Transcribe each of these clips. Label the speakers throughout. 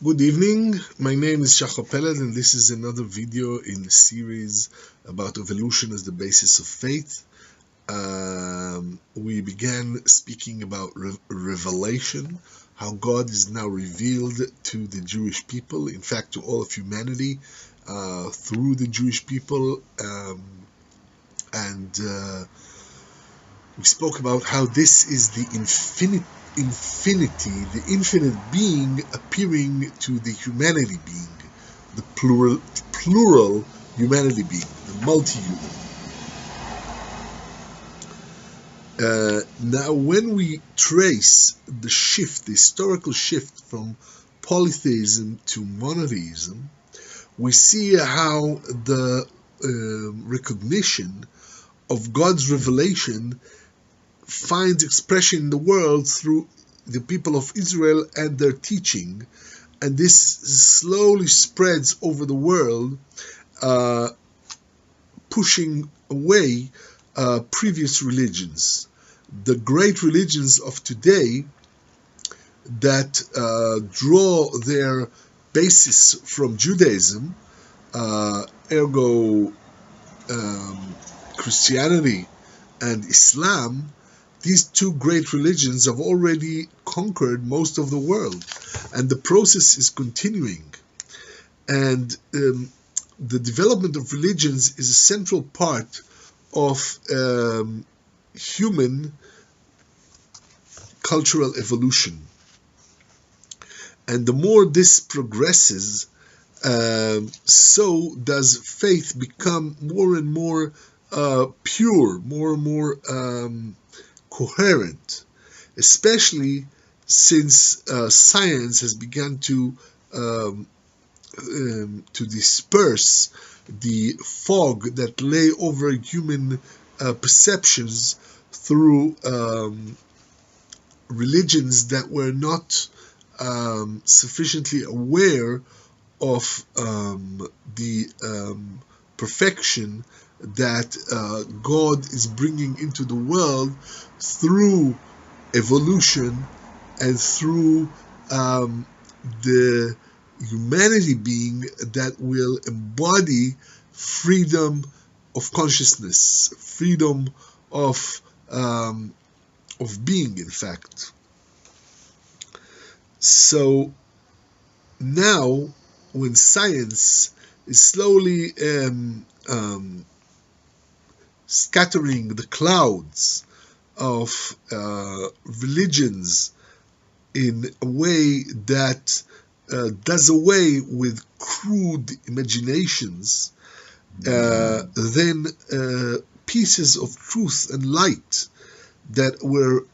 Speaker 1: Good evening, my name is Shachar Peled and this is another video in the series about evolution as the basis of faith. We began speaking about revelation, how God is now revealed to the Jewish people, in fact to all of humanity through the Jewish people, and we spoke about how this is the infinity, the infinite being appearing to the humanity being, the plural humanity being, the multi-human. Now, when we trace the shift, the historical shift from polytheism to monotheism, we see how the recognition of God's revelation finds expression in the world through the people of Israel and their teaching, and this slowly spreads over the world, pushing away previous religions. The great religions of today that draw their basis from Judaism, ergo Christianity and Islam, these two great religions have already conquered most of the world, and the process is continuing. And the development of religions is a central part of human cultural evolution. And the more this progresses, so does faith become more and more pure, more and more coherent, especially since science has begun to disperse the fog that lay over human perceptions through religions that were not sufficiently aware of the perfection that God is bringing into the world through evolution and through the humanity being that will embody freedom of consciousness, freedom of being, in fact. So now, when science is slowly scattering the clouds of religions in a way that does away with crude imaginations, then pieces of truth and light that were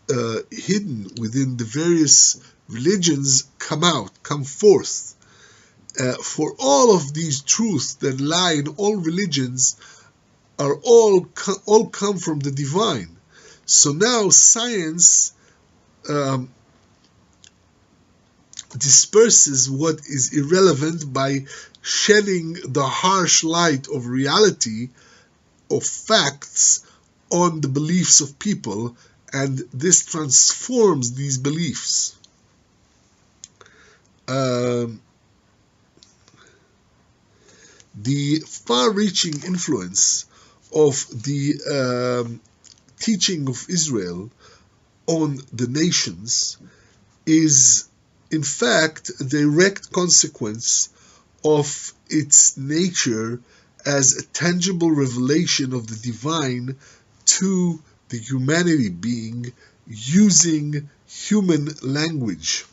Speaker 1: hidden within the various religions come forth. For all of these truths that lie in all religions are all come from the divine. So now science disperses what is irrelevant by shedding the harsh light of reality, of facts, on the beliefs of people, and this transforms these beliefs. The far-reaching influence of the teaching of Israel on the nations is, in fact, a direct consequence of its nature as a tangible revelation of the divine to the humanity being using human language.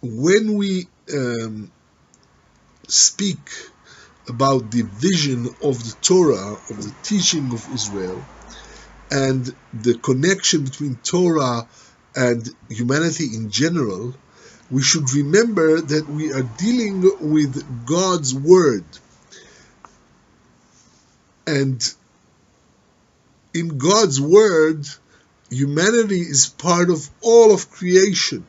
Speaker 1: When we speak about the vision of the Torah, of the teaching of Israel, and the connection between Torah and humanity in general, we should remember that we are dealing with God's Word. And in God's Word, humanity is part of all of creation.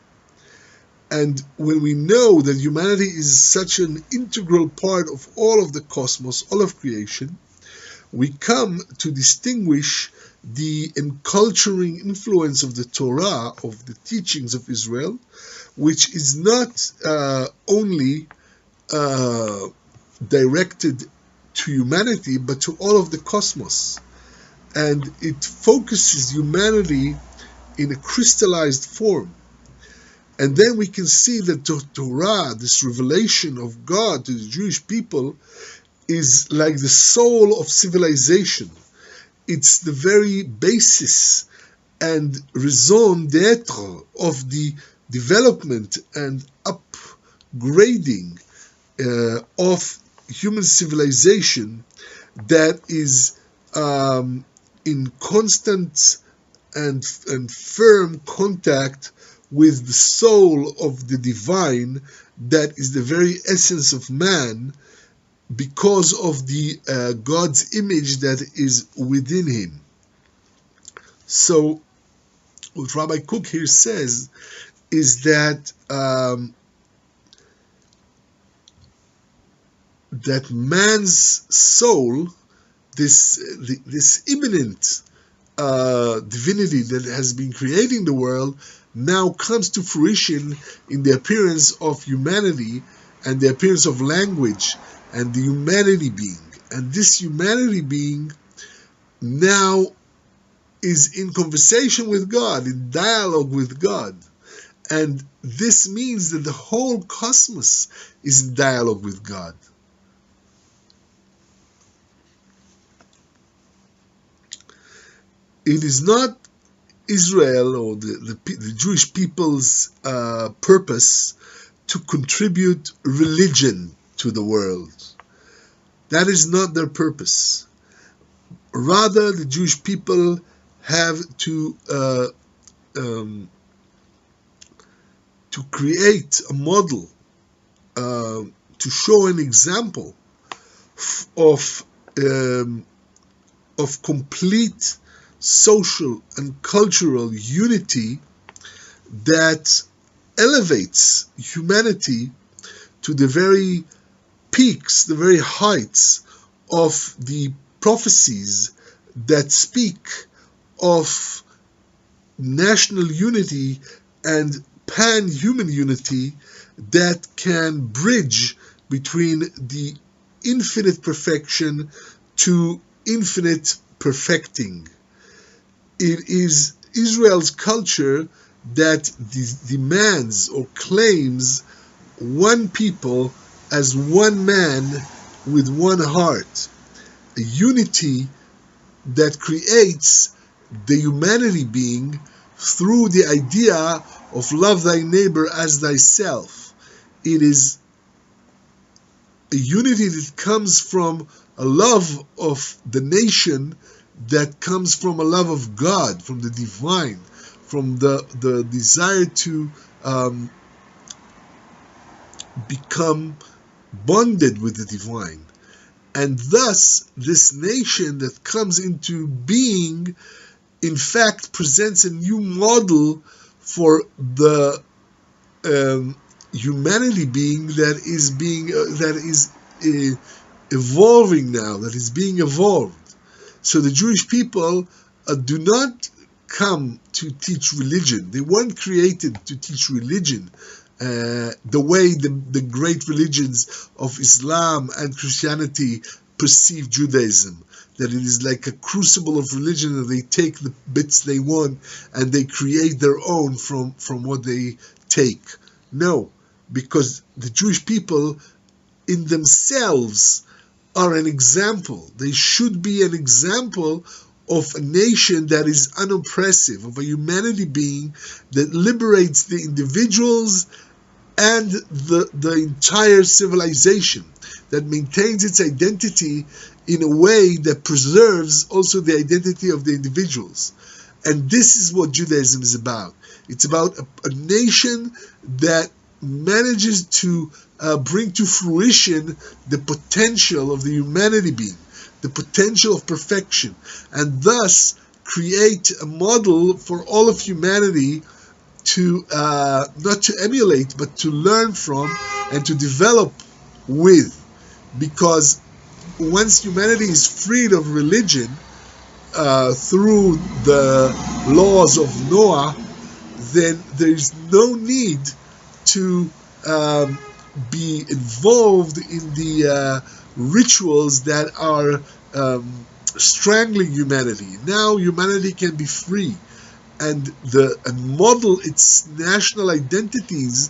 Speaker 1: And when we know that humanity is such an integral part of all of the cosmos, all of creation, we come to distinguish the enculturing influence of the Torah, of the teachings of Israel, which is not only directed to humanity, but to all of the cosmos. And it focuses humanity in a crystallized form. And then we can see that the Torah, this revelation of God to the Jewish people, is like the soul of civilization. It's the very basis and raison d'etre of the development and upgrading of human civilization that is in constant and firm contact with the soul of the divine, that is the very essence of man, because of the God's image that is within him. So what Rabbi Kook here says is that that man's soul, this immanent divinity that has been creating the world, now comes to fruition in the appearance of humanity and the appearance of language and the humanity being. And this humanity being now is in conversation with God, in dialogue with God. And this means that the whole cosmos is in dialogue with God. It is not Israel or the Jewish people's purpose to contribute religion to the world. That is not their purpose. Rather, the Jewish people have to create a model, to show an example of complete social and cultural unity that elevates humanity to the very peaks, the very heights of the prophecies that speak of national unity and pan-human unity that can bridge between the infinite perfection to infinite perfecting. It is Israel's culture that demands or claims one people as one man with one heart, a unity that creates the humanity being through the idea of love thy neighbor as thyself. It is a unity that comes from a love of the nation, that comes from a love of God, from the divine, from the desire to become bonded with the divine. And thus, this nation that comes into being, in fact, presents a new model for the humanity being that is evolving now, that is being evolved. So the Jewish people do not come to teach religion. They weren't created to teach religion the way the great religions of Islam and Christianity perceive Judaism, that it is like a crucible of religion and they take the bits they want and they create their own from what they take. No, because the Jewish people in themselves are an example. They should be an example of a nation that is unoppressive, of a humanity being that liberates the individuals and the entire civilization, that maintains its identity in a way that preserves also the identity of the individuals. And this is what Judaism is about. It's about a nation that manages to bring to fruition the potential of the humanity being, the potential of perfection, and thus create a model for all of humanity to not to emulate, but to learn from and to develop with. Because once humanity is freed of religion, through the laws of Noah, then there's no need to be involved in the rituals that are strangling humanity. Now humanity can be free and model its national identities.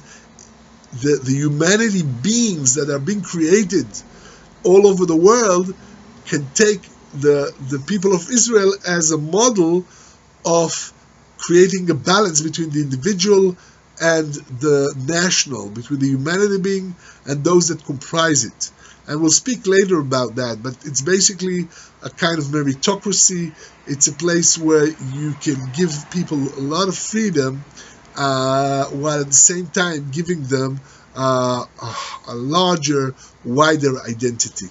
Speaker 1: The humanity beings that are being created all over the world can take the people of Israel as a model of creating a balance between the individual and the national, between the humanity being and those that comprise it. And we'll speak later about that, but it's basically a kind of meritocracy. It's a place where you can give people a lot of freedom, while at the same time giving them a larger, wider identity.